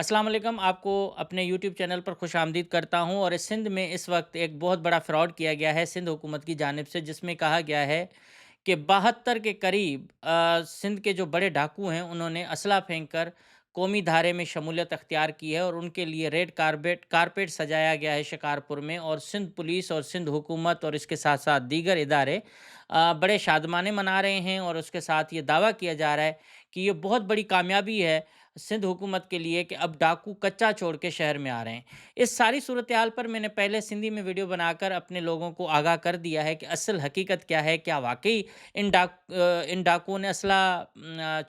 अस्सलाम वालेकुम। आपको अपने यूट्यूब चैनल पर खुशामदीद करता हूं। और इस सिंध में इस वक्त एक बहुत बड़ा फ्रॉड किया गया है सिंध हुकूमत की जानिब से, जिसमें कहा गया है कि 72 के करीब सिंध के जो बड़े डाकू हैं उन्होंने असला फेंक कर कौमी धारे में शमूलियत अख्तियार की है। और उनके लिए रेड कारपेट कारपेट सजाया गया है शिकारपुर में। और सिंध पुलिस और सिंध हुकूमत और इसके साथ साथ दीगर इदारे बड़े शादमाने मना रहे हैं। और उसके साथ ये दावा किया जा रहा है कि ये बहुत बड़ी कामयाबी है सिंध हुकूमत के लिए कि अब डाकू कच्चा छोड़ के शहर में आ रहे हैं। इस सारी सूरत हाल पर मैंने पहले सिंधी में वीडियो बनाकर अपने लोगों को आगाह कर दिया है कि असल हकीकत क्या है। क्या वाकई इन डाकुओं ने असला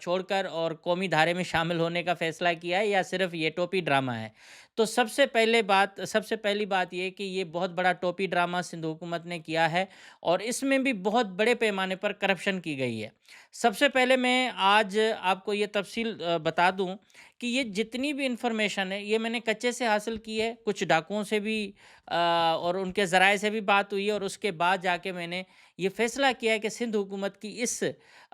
छोड़कर और कौमी धारे में शामिल होने का फैसला किया है, या सिर्फ ये टोपी ड्रामा है। तो सबसे पहली बात ये कि ये बहुत बड़ा टोपी ड्रामा सिंध हुकूमत ने किया है। और इसमें भी बहुत बड़े पैमाने पर करप्शन की गई है। सबसे पहले मैं आज आपको ये तफ़सील बता दूँ कि ये जितनी भी इन्फॉर्मेशन है, ये मैंने कच्चे से हासिल की है, कुछ डाकुओं से भी और उनके ज़राए से भी बात हुई है। और उसके बाद जाके मैंने ये फ़ैसला किया है कि सिंध हुकूमत की इस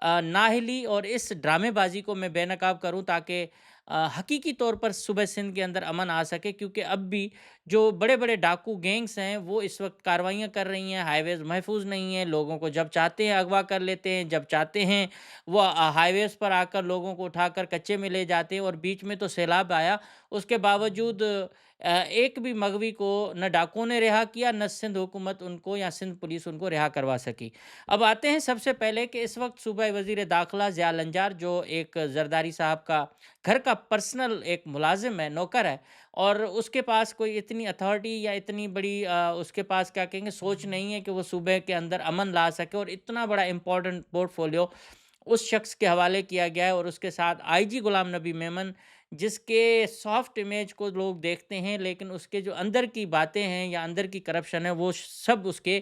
नाअहली और इस ड्रामेबाज़ी को मैं बेनकाब करूँ, ताकि हकीकी तौर पर सुबह सिंध के अंदर अमन आ सके। क्योंकि अब भी जो बड़े-बड़े डाकू गैंग्स हैं, वो इस वक़्त कार्रवाइयाँ कर रही हैं, हाईवेज़ महफूज़ नहीं हैं, लोगों को जब चाहते हैं अगवा कर लेते हैं, जब चाहते हैं वो हाईवेज़ पर आकर लोगों को उठाकर कच्चे में ले जाते हैं। और बीच में तो सैलाब आया, उसके बावजूद एक भी मगवी को न डाकुओं ने रिहा किया, न सिंध हुकूमत उनको या सिंध पुलिस उनको रिहा करवा सकी। अब आते हैं सबसे पहले कि इस वक़्त सूबाई वज़ीर दाखिला ज़िया लंजार, जो एक ज़रदारी साहब का घर का पर्सनल एक मुलाज़िम है, नौकर है, और उसके पास कोई इतनी अथॉरिटी या इतनी बड़ी उसके पास क्या कहेंगे सोच नहीं है कि वो सूबे के अंदर अमन ला सके। और इतना बड़ा इम्पोर्टेंट पोर्टफोलियो उस शख्स के हवाले किया गया है। और उसके साथ आईजी गुलाम नबी मेमन, जिसके सॉफ्ट इमेज को लोग देखते हैं, लेकिन उसके जो अंदर की बातें हैं या अंदर की करप्शन है, वो सब उसके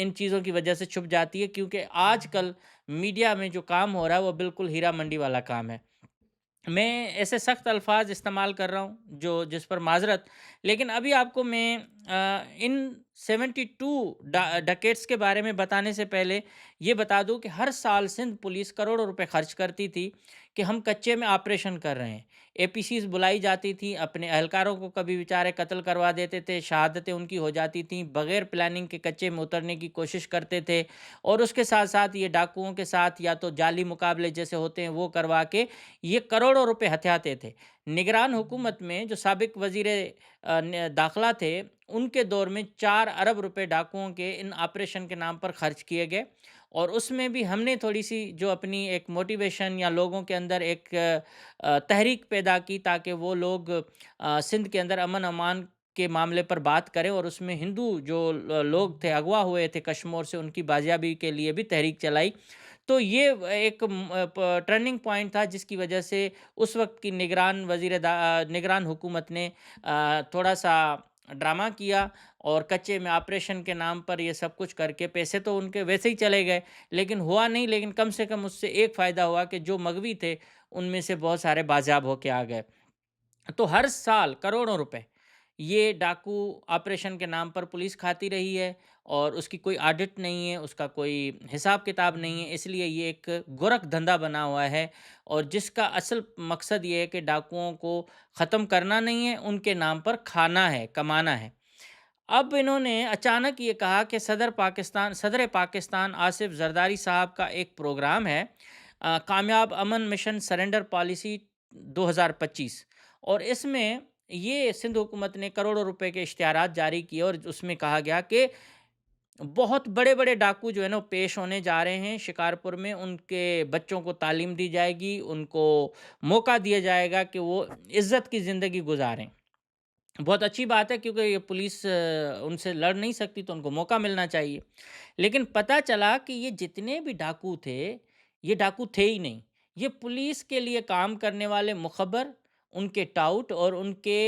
इन चीज़ों की वजह से छुप जाती है। क्योंकि आजकल मीडिया में जो काम हो रहा है वो बिल्कुल हीरा मंडी वाला काम है। मैं ऐसे सख्त अल्फाज इस्तेमाल कर रहा हूँ जो जिस पर माजरत। लेकिन अभी आपको मैं इन 72 डकेट्स के बारे में बताने से पहले ये बता दूं कि हर साल सिंध पुलिस करोड़ों रुपए खर्च करती थी कि हम कच्चे में ऑपरेशन कर रहे हैं। एपीसीज बुलाई जाती थी, अपने अहलकारों को कभी बेचारे कत्ल करवा देते थे, शहादतें उनकी हो जाती थीं, बगैर प्लानिंग के कच्चे में उतरने की कोशिश करते थे। और उसके साथ साथ ये डाकुओं के साथ या तो जाली मुकाबले जैसे होते हैं वो करवा के ये करोड़ों रुपए हथियाते थे। निगरान हुकूमत में जो साबिक वज़ीर दाखिला थे, उनके दौर में 4 अरब रुपए डाकुओं के इन ऑपरेशन के नाम पर खर्च किए गए। और उसमें भी हमने थोड़ी-सी जो अपनी एक मोटिवेशन या लोगों के अंदर एक तहरीक पैदा की, ताकि वो लोग सिंध के अंदर अमन-अमान के मामले पर बात करें। और उसमें हिंदू जो लोग थे, अगवा हुए थे कश्मीर से, उनकी बाजियाबी के लिए भी तहरीक चलाई। तो ये एक टर्निंग पॉइंट था, जिसकी वजह से उस वक्त की निगरान हुकूमत ने थोड़ा-सा ड्रामा किया। और कच्चे में ऑपरेशन के नाम पर ये सब कुछ करके पैसे तो उनके वैसे ही चले गए, लेकिन हुआ नहीं। लेकिन कम से कम उससे एक फ़ायदा हुआ कि जो मगवी थे, उनमें से बहुत सारे बाज़ाब होके आ गए। तो हर साल करोड़ों रुपए ये डाकू ऑपरेशन के नाम पर पुलिस खाती रही है। और उसकी कोई ऑडिट नहीं है, उसका कोई हिसाब किताब नहीं है। इसलिए ये एक गोरख धंधा बना हुआ है, और जिसका असल मकसद ये है कि डाकुओं को ख़त्म करना नहीं है, उनके नाम पर खाना है, कमाना है। अब इन्होंने अचानक ये कहा कि सदर पाकिस्तान आसिफ जरदारी साहब का एक प्रोग्राम है, कामयाब अमन मिशन सरेंडर पॉलिसी 2025। और इसमें ये सिंध हुकूमत ने करोड़ों रुपए के इश्तिहारात जारी किए। और उसमें कहा गया कि बहुत बड़े-बड़े डाकू जो है ना वो पेश होने जा रहे हैं शिकारपुर में। उनके बच्चों को तालीम दी जाएगी, उनको मौका दिया जाएगा कि वो इज़्ज़त की ज़िंदगी गुज़ारें। बहुत अच्छी बात है, क्योंकि ये पुलिस उनसे लड़ नहीं सकती, तो उनको मौका मिलना चाहिए। लेकिन पता चला कि ये जितने भी डाकू थे, ये डाकू थे ही नहीं। ये पुलिस के लिए काम करने वाले मुखबर, उनके टाउट और उनके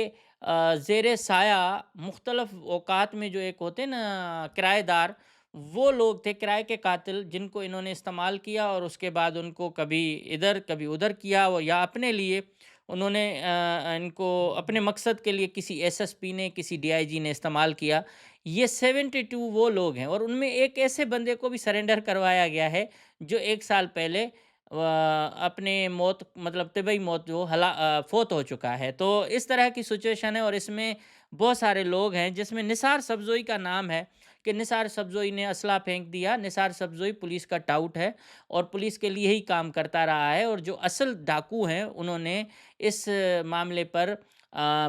ज़ेरे साया मुख्तलफ़ औकात में जो एक होते हैं ना किराएदार, वो लोग थे, किराए के कातिल, जिनको इन्होंने इस्तेमाल किया। और उसके बाद उनको कभी इधर कभी उधर किया, वो या अपने लिए उन्होंने इनको अपने मकसद के लिए किसी एसएसपी ने, किसी डीआईजी ने इस्तेमाल किया। ये 72 वो लोग हैं। और उनमें एक ऐसे बंदे को भी सरेंडर करवाया गया है जो 1 साल पहले अपने मौत मतलब तिबई मौत जो फ़ौत हो चुका है। तो इस तरह की सिचुएशन है और इसमें बहुत सारे लोग हैं जिसमें निसार सबज़ोई का नाम है कि निसार सबज़ोई ने असला फेंक दिया। निसार सबज़ोई पुलिस का टाउट है और पुलिस के लिए ही काम करता रहा है और जो असल डाकू हैं उन्होंने इस मामले पर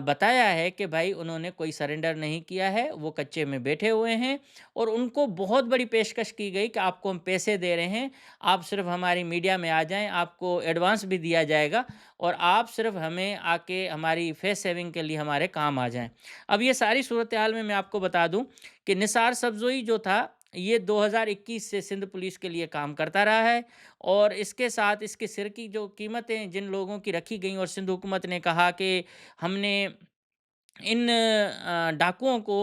बताया है कि भाई उन्होंने कोई सरेंडर नहीं किया है, वो कच्चे में बैठे हुए हैं और उनको बहुत बड़ी पेशकश की गई कि आपको हम पैसे दे रहे हैं, आप सिर्फ हमारी मीडिया में आ जाएँ, आपको एडवांस भी दिया जाएगा और आप सिर्फ हमें आके हमारी फेस सेविंग के लिए हमारे काम आ जाएँ। अब ये सारी सूरत-ए-हाल में मैं आपको बता दूँ कि निसार सबज़ोई जो था, ये 2021 से सिंध पुलिस के लिए काम करता रहा है और इसके साथ इसके सिर की जो कीमतें जिन लोगों की रखी गईं और सिंध हुकूमत ने कहा कि हमने इन डाकुओं को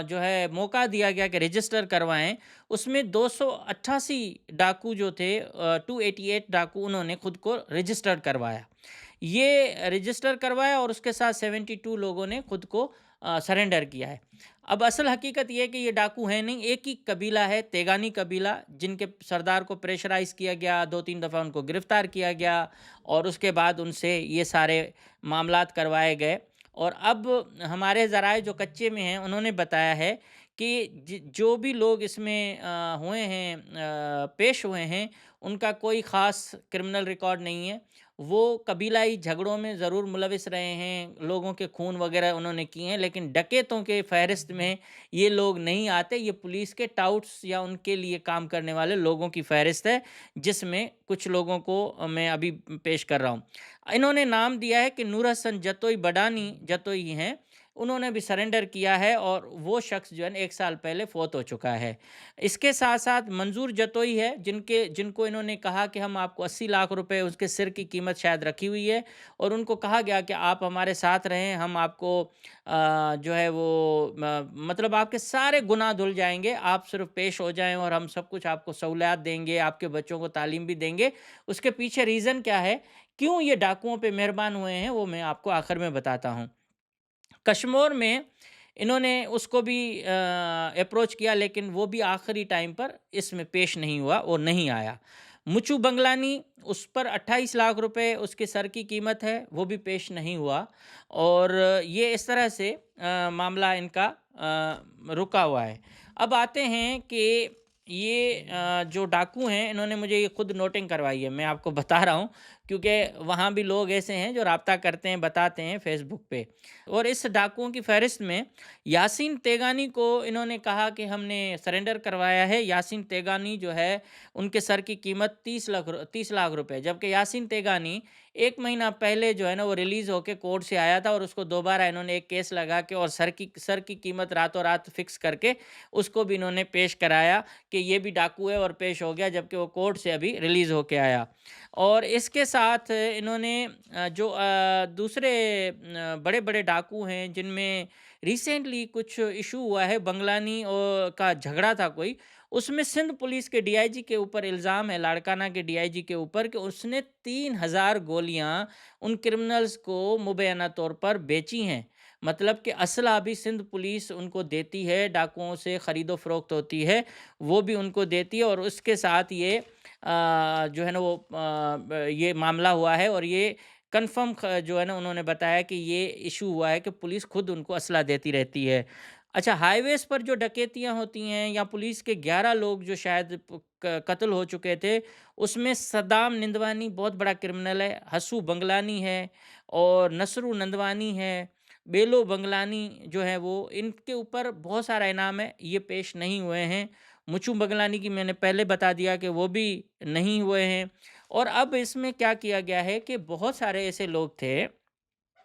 जो है मौका दिया गया कि रजिस्टर करवाएँ, उसमें 288 डाकू जो थे 288 डाकू उन्होंने खुद को रजिस्टर्ड करवाया। ये रजिस्टर करवाया और उसके साथ 72 लोगों ने खुद को सरेंडर किया है। अब असल हकीकत ये है कि ये डाकू हैं नहीं, एक ही कबीला है तेगानी कबीला, जिनके सरदार को प्रेशराइज़ किया गया, 2-3 दफ़ा उनको गिरफ्तार किया गया और उसके बाद उनसे ये सारे मामलात करवाए गए। और अब हमारे ज़राए जो कच्चे में हैं उन्होंने बताया है कि जो भी लोग इसमें हुए हैं पेश हुए हैं, उनका कोई ख़ास क्रिमिनल रिकॉर्ड नहीं है। वो कबीलाई झगड़ों में ज़रूर मुलविस रहे हैं, लोगों के खून वग़ैरह उन्होंने किए हैं, लेकिन डकैतों के फ़हरिस्त में ये लोग नहीं आते। ये पुलिस के टाउट्स या उनके लिए काम करने वाले लोगों की फ़हरिस्त है, जिसमें कुछ लोगों को मैं अभी पेश कर रहा हूँ। इन्होंने नाम दिया है कि नूर हसन जतोई बडानी जतोई हैं, उन्होंने भी सरेंडर किया है और वो शख्स जो है ना 1 साल पहले फ़ौत हो चुका है। इसके साथ-साथ मंजूर जतोई है, जिनको इन्होंने कहा कि हम आपको 80 लाख रुपए उसके सिर की कीमत शायद रखी हुई है और उनको कहा गया कि आप हमारे साथ रहें, हम आपको जो है वो मतलब आपके सारे गुनाह धुल जाएँगे, आप सिर्फ़ पेश हो जाएँ और हम सब कुछ आपको सहूलियात देंगे, आपके बच्चों को तालीम भी देंगे। उसके पीछे रीज़न क्या है, क्यों ये डाकुओं पे मेहरबान हुए हैं, वो मैं आपको आखिर में बताता हूँ। कश्मीर में इन्होंने उसको भी अप्रोच किया लेकिन वो भी आखिरी टाइम पर इसमें पेश नहीं हुआ और नहीं आया। मुचू बंगलानी, उस पर 28 लाख रुपए उसके सर की कीमत है, वो भी पेश नहीं हुआ और ये इस तरह से मामला इनका रुका हुआ है। अब आते हैं कि ये जो डाकू हैं इन्होंने मुझे ये खुद नोटिंग करवाई है, मैं आपको बता रहा हूँ क्योंकि वहाँ भी लोग ऐसे हैं जो राब्ता करते हैं, बताते हैं फ़ेसबुक पे। और इस डाकुओं की फ़हरिस्त में यासीन तेगानी को इन्होंने कहा कि हमने सरेंडर करवाया है। यासीन तेगानी जो है, उनके सर की कीमत 30 लाख रुपए, जबकि यासीन तेगानी 1 महीना पहले जो है ना वो रिलीज़ होके कोर्ट से आया था और उसको दोबारा इन्होंने एक केस लगा के और सर की कीमत रातों-रात फ़िक्स करके उसको भी इन्होंने पेश कराया कि ये भी डाकू है और पेश हो गया, जबकि वो कोर्ट से अभी रिलीज़ होके आया। और इसके साथ इन्होंने जो दूसरे बड़े-बड़े डाकू हैं जिनमें रिसेंटली कुछ इशू हुआ है, बंगलानी का झगड़ा था कोई, उसमें सिंध पुलिस के डीआईजी के ऊपर इल्ज़ाम है, लाड़काना के डीआईजी के ऊपर, कि उसने 3000 गोलियां उन क्रिमिनल्स को मुबैना तौर पर बेची हैं। मतलब कि असला भी सिंध पुलिस उनको देती है, डाकुओं से खरीदो फरोख्त होती है, वो भी उनको देती है और उसके साथ ये जो है ना वो ये मामला हुआ है और ये कन्फर्म जो है ना उन्होंने बताया कि ये इशू हुआ है कि पुलिस खुद उनको असला देती रहती है। अच्छा, हाईवेज़ पर जो डकैतियाँ होती हैं या पुलिस के 11 लोग जो शायद कत्ल हो चुके थे, उसमें सद्दाम निंदवानी बहुत बड़ा क्रिमिनल है, हसू बंगलानी है और नसरू नंदवानी है, बेलो बंगलानी जो है वो, इनके ऊपर बहुत सारा इनाम है, ये पेश नहीं हुए हैं। मुचू बंगलानी की मैंने पहले बता दिया कि वो भी नहीं हुए हैं। और अब इसमें क्या किया गया है कि बहुत सारे ऐसे लोग थे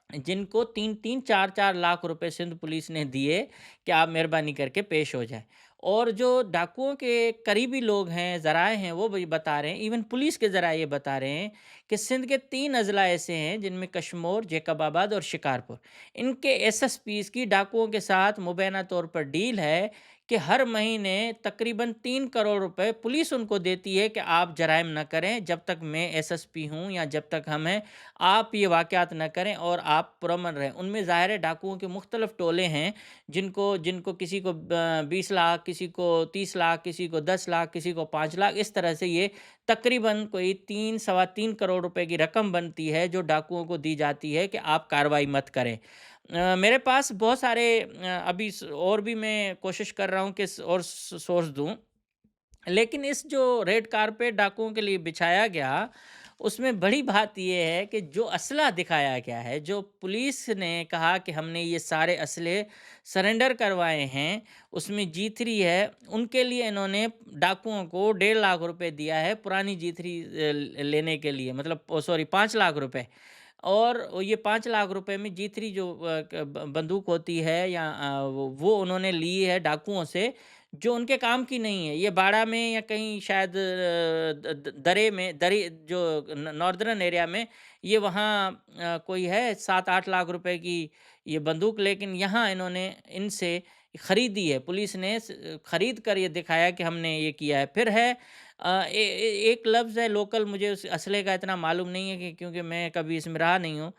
जिनको 3-3 4-4 लाख रुपए सिंध पुलिस ने दिए कि आप मेहरबानी करके पेश हो जाएँ। और जो डाकुओं के करीबी लोग हैं, ज़राए हैं, वो भी बता रहे हैं, इवन पुलिस के ज़राए ये बता रहे हैं कि सिंध के 3 अज़ला ऐसे हैं जिनमें कशमोर, जैकबाबाद और शिकारपुर। इनके एसएसपीज़ की डाकुओं के साथ मुबैना तौर पर डील है कि हर महीने तकरीबन 3 करोड़ रुपए पुलिस उनको देती है कि आप जराइम ना करें, जब तक मैं एसएसपी हूँ या जब तक हम हैं, आप ये वाक़यात ना करें और आप पुरअमन रहें। उनमें ज़ाहिर है डाकुओं के मुख्तलिफ़ टोले हैं, जिनको जिनको किसी को 20 लाख, किसी को 30 लाख, किसी को 10 लाख, किसी को 5 लाख, इस तरह से ये तकरीबन कोई 3 सवा 3 करोड़ रुपए की रकम बनती है, जो डाकुओं को दी जाती है कि आप कार्रवाई मत करें। मेरे पास बहुत सारे अभी और भी मैं कोशिश कर रहा हूँ कि और सोर्स दूँ। लेकिन इस जो रेड कारपेट डाकुओं के लिए बिछाया गया, उसमें बड़ी बात ये है कि जो असला दिखाया गया है, जो पुलिस ने कहा कि हमने ये सारे असले सरेंडर करवाए हैं, उसमें जी3 है, उनके लिए इन्होंने डाकुओं को 1.5 लाख रुपए दिया है पुरानी जी3 लेने के लिए, मतलब सॉरी 5 लाख रुपए। और ये 5 लाख रुपए में जी3 जो बंदूक होती है या वो उन्होंने ली है डाकुओं से, जो उनके काम की नहीं है। ये बाड़ा में या कहीं शायद दरे में दरी जो नॉर्दर्न एरिया में, ये वहाँ कोई है 7-8 लाख रुपए की ये बंदूक, लेकिन यहाँ इन्होंने इनसे खरीदी है। पुलिस ने खरीद कर ये दिखाया कि हमने ये किया है। फिर है एक लफ्ज़ है लोकल, मुझे उस असले का इतना मालूम नहीं है कि क्योंकि मैं कभी इसमें रहा नहीं हूँ।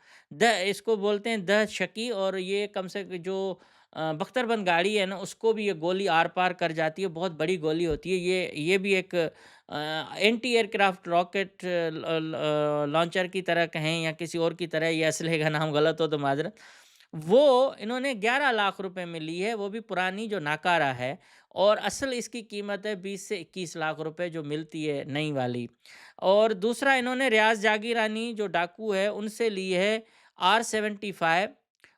इसको बोलते हैं दहशकी, और ये कम से जो बख्तरबंद गाड़ी है ना, उसको भी ये गोली आर-पार कर जाती है, बहुत बड़ी गोली होती है। ये भी एक एंटी एयरक्राफ्ट रॉकेट लॉन्चर की तरह कहें या किसी और की तरह, ये असलहे का नाम गलत हो तो माज़रत। वो इन्होंने 11 लाख रुपए में ली है, वो भी पुरानी जो नाकारा है, और असल इसकी कीमत है 20 से 21 लाख रुपए जो मिलती है नई वाली। और दूसरा इन्होंने रियाज़ जागीरानी जो डाकू है, उनसे ली है R75,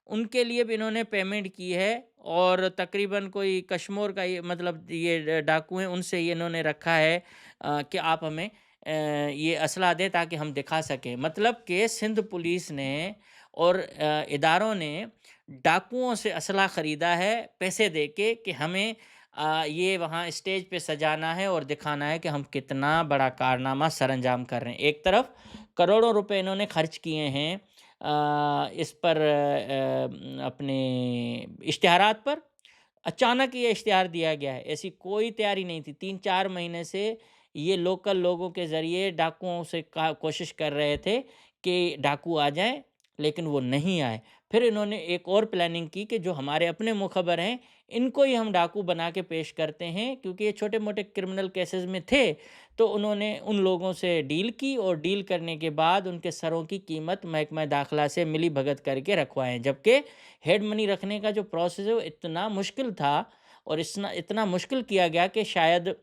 उनके लिए भी इन्होंने पेमेंट की है। और तकरीबन कोई कश्मीर का ये मतलब ये डाकू हैं, उनसे ये इन्होंने रखा है कि आप हमें ये असला दें ताकि हम दिखा सकें। मतलब कि सिंध पुलिस ने और इदारों ने डाकुओं से असला ख़रीदा है पैसे दे के कि हमें ये वहाँ स्टेज पे सजाना है और दिखाना है कि हम कितना बड़ा कारनामा सरअंजाम कर रहे हैं। एक तरफ करोड़ों रुपए इन्होंने खर्च किए हैं इस पर अपने इश्तिहारात पर। अचानक ये इश्तिहार दिया गया है, ऐसी कोई तैयारी नहीं थी। 3-4 महीने से ये लोकल लोगों के ज़रिए डाकुओं से का कोशिश कर रहे थे कि डाकू आ जाएँ, लेकिन वो नहीं आए। फिर इन्होंने एक और प्लानिंग की कि जो हमारे अपने मुखबर हैं, इनको ही हम डाकू बना के पेश करते हैं, क्योंकि ये छोटे-मोटे क्रिमिनल केसेज़ में थे। तो उन्होंने उन लोगों से डील की, और डील करने के बाद उनके सरों की कीमत महकमा दाखिला से मिली-भगत करके रखवाएँ। जबकि हेड मनी रखने का जो प्रोसेस है वो इतना मुश्किल था, और इतना इतना मुश्किल किया गया कि शायद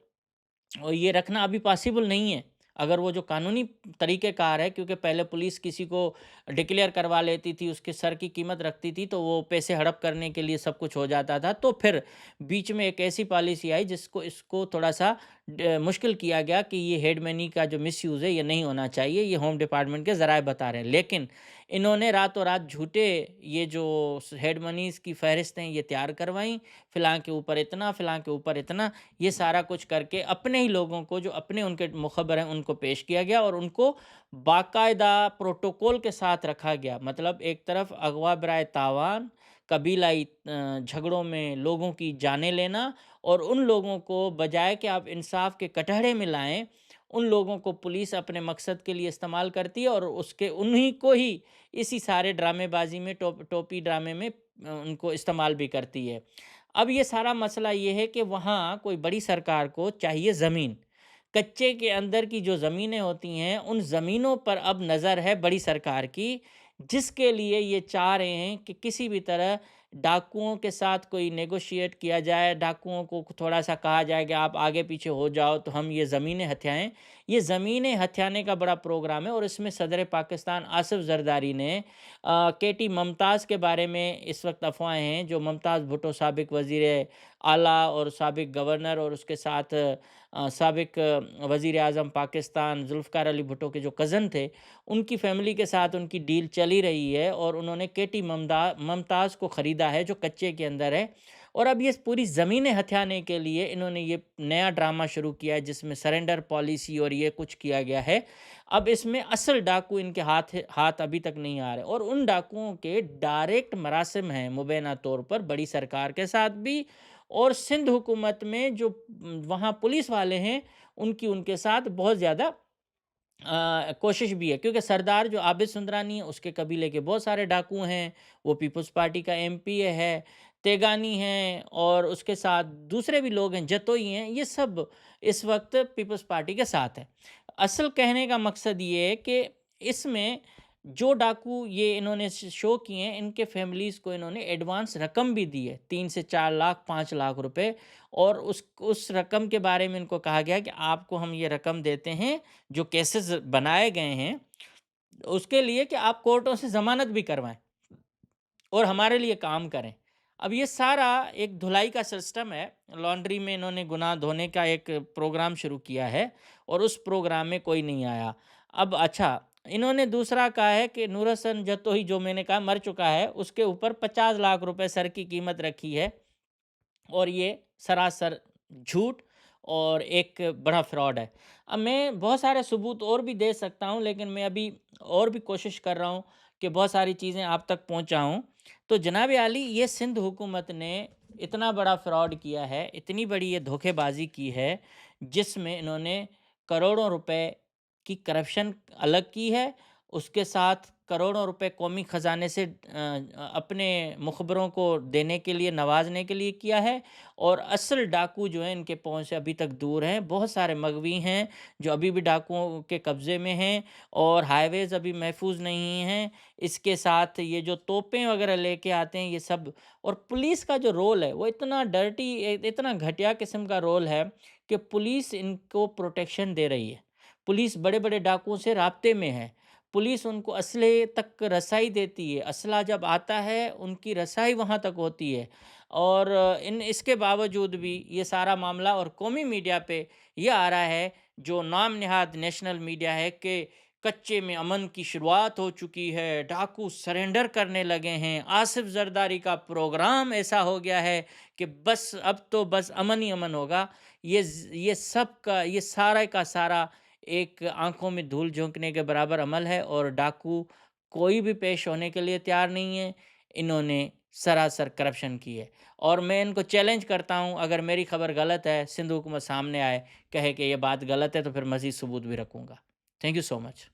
ये रखना अभी पॉसिबल नहीं है। अगर वो जो कानूनी तरीक़ेकार है, क्योंकि पहले पुलिस किसी को डिक्लेयर करवा लेती थी, उसके सर की कीमत रखती थी, तो वो पैसे हड़प करने के लिए सब कुछ हो जाता था। तो फिर बीच में एक ऐसी पॉलिसी आई जिसको इसको थोड़ा-सा मुश्किल किया गया कि ये हेड मनी का जो मिसयूज़ है, ये नहीं होना चाहिए। ये होम डिपार्टमेंट के ज़राए बता रहे हैं। लेकिन इन्होंने रातों रात झूठे ये जो हेड मनीज़ की फ़हरिस्त हैं, ये तैयार करवाईं। फ़िलहाँ के ऊपर इतना, फ़िलहाँ के ऊपर इतना, ये सारा कुछ करके अपने ही लोगों को, जो अपने उनके मुखबर हैं, उनको पेश किया गया, और उनको बाकायदा प्रोटोकॉल के साथ रखा गया। मतलब एक तरफ अगवा बराए तावान, कबीलाई झगड़ों में लोगों की जानें लेना, और उन लोगों को बजाय कि आप इंसाफ के कटहरे में लाएँ, उन लोगों को पुलिस अपने मकसद के लिए इस्तेमाल करती है, और उसके उन्हीं को ही इसी सारे ड्रामेबाज़ी में, टोपी ड्रामे में उनको इस्तेमाल भी करती है। अब ये सारा मसला ये है कि वहाँ कोई बड़ी सरकार को चाहिए ज़मीन। कच्चे के अंदर की जो ज़मीनें होती हैं, उन ज़मीनों पर अब नज़र है बड़ी सरकार की, जिसके लिए ये चाह रहे हैं कि किसी भी तरह डाकुओं के साथ कोई नेगोशिएट किया जाए, डाकुओं को थोड़ा-सा कहा जाए कि आप आगे-पीछे हो जाओ, तो हम ये ज़मीनें हथियाएँ। ये ज़मीनें हथियाने का बड़ा प्रोग्राम है, और इसमें सदर पाकिस्तान आसिफ ज़रदारी ने केटी मुमताज़ के बारे में इस वक़्त अफ़वाहें हैं, जो मुमताज़ भुट्टो साबिक़ वज़ीर आला और साबिक़ गवर्नर, और उसके साथ साबिक़ वज़ीर-ए-आज़म पाकिस्तान ज़ुल्फ़िकार अली भुट्टो के जो कज़न थे, उनकी फ़ैमिली के साथ उनकी डील चली रही है, और उन्होंने केटी मुमताज़ को ख़रीदा है, जो कच्चे के अंदर है। और अब ये पूरी ज़मीनें हथियाने के लिए इन्होंने ये नया ड्रामा शुरू किया है, जिसमें सरेंडर पॉलिसी और ये कुछ किया गया है। अब इसमें असल डाकू इनके हाथ अभी तक नहीं आ रहे, और उन डाकुओं के डायरेक्ट मरासिम हैं मुबैना तौर पर बड़ी सरकार के साथ भी, और सिंध हुकूमत में जो वहाँ पुलिस वाले हैं, उनकी उनके साथ बहुत ज़्यादा कोशिश भी है, क्योंकि सरदार जो आबिद सुंदरानी है, उसके कबीले के बहुत सारे डाकू हैं। वो पीपल्स पार्टी का एमपी है। तेगानी हैं और उसके साथ दूसरे भी लोग हैं, जतोई हैं, ये सब इस वक़्त पीपल्स पार्टी के साथ हैं। असल कहने का मकसद ये है कि इसमें जो डाकू ये इन्होंने शो किए हैं, इनके फैमिलीज़ को इन्होंने एडवांस रकम भी दी है, 3 से 4 लाख, 5 लाख रुपए, और उस रकम के बारे में इनको कहा गया है कि आपको हम ये रकम देते हैं, जो केसेज़ बनाए गए हैं, उसके लिए कि आप कोर्टों से ज़मानत भी करवाएँ और हमारे लिए काम करें। अब ये सारा एक धुलाई का सिस्टम है, लॉन्ड्री में इन्होंने गुनाह धोने का एक प्रोग्राम शुरू किया है और उस प्रोग्राम में कोई नहीं आया। अब अच्छा, इन्होंने दूसरा कहा है कि नूर हसन जतोई, जो मैंने कहा मर चुका है, उसके ऊपर 50 लाख रुपए सर की कीमत रखी है, और ये सरासर झूठ और एक बड़ा फ्रॉड है। अब मैं बहुत सारे सबूत और भी दे सकता हूँ, लेकिन मैं अभी और भी कोशिश कर रहा हूँ कि बहुत सारी चीज़ें आप तक पहुँचाऊँ। तो जनाब आली, ये सिंध हुकूमत ने इतना बड़ा फ्रॉड किया है, इतनी बड़ी ये धोखेबाज़ी की है, जिसमें इन्होंने करोड़ों रुपए की करप्शन अलग की है, उसके साथ करोड़ों रुपए कौमी ख़ज़ाने से अपने मुख़बरों को देने के लिए, नवाज़ने के लिए किया है, और असल डाकू जो हैं, इनके पहुँच से अभी तक दूर हैं। बहुत सारे मग़वी हैं, जो अभी भी डाकुओं के कब्ज़े में हैं, और हाईवेज़ अभी महफूज़ नहीं हैं। इसके साथ ये जो तोपें वग़ैरह लेके आते हैं, ये सब, और पुलिस का जो रोल है, वो इतना डर्टी, इतना घटिया किस्म का रोल है कि पुलिस इनको प्रोटेक्शन दे रही है। पुलिस बड़े-बड़े डाकुओं से राब्ते में है। पुलिस उनको असले तक रसाई देती है, असला जब आता है, उनकी रसाई वहाँ तक होती है। और इसके बावजूद भी ये सारा मामला और कौमी मीडिया पे ये आ रहा है, जो नाम नहाद नेशनल मीडिया है, कि कच्चे में अमन की शुरुआत हो चुकी है, डाकू सरेंडर करने लगे हैं, आसिफ ज़रदारी का प्रोग्राम ऐसा हो गया है कि बस अब तो बस अमन ही अमन होगा। ये सब का, ये सारा का सारा एक आँखों में धूल झोंकने के बराबर अमल है, और डाकू कोई भी पेश होने के लिए तैयार नहीं है। इन्होंने सरासर करप्शन की है, और मैं इनको चैलेंज करता हूँ, अगर मेरी खबर गलत है, सिंध हुकूमत सामने आए, कहे कि ये बात गलत है, तो फिर मज़ीद सबूत भी रखूँगा। Thank you so much.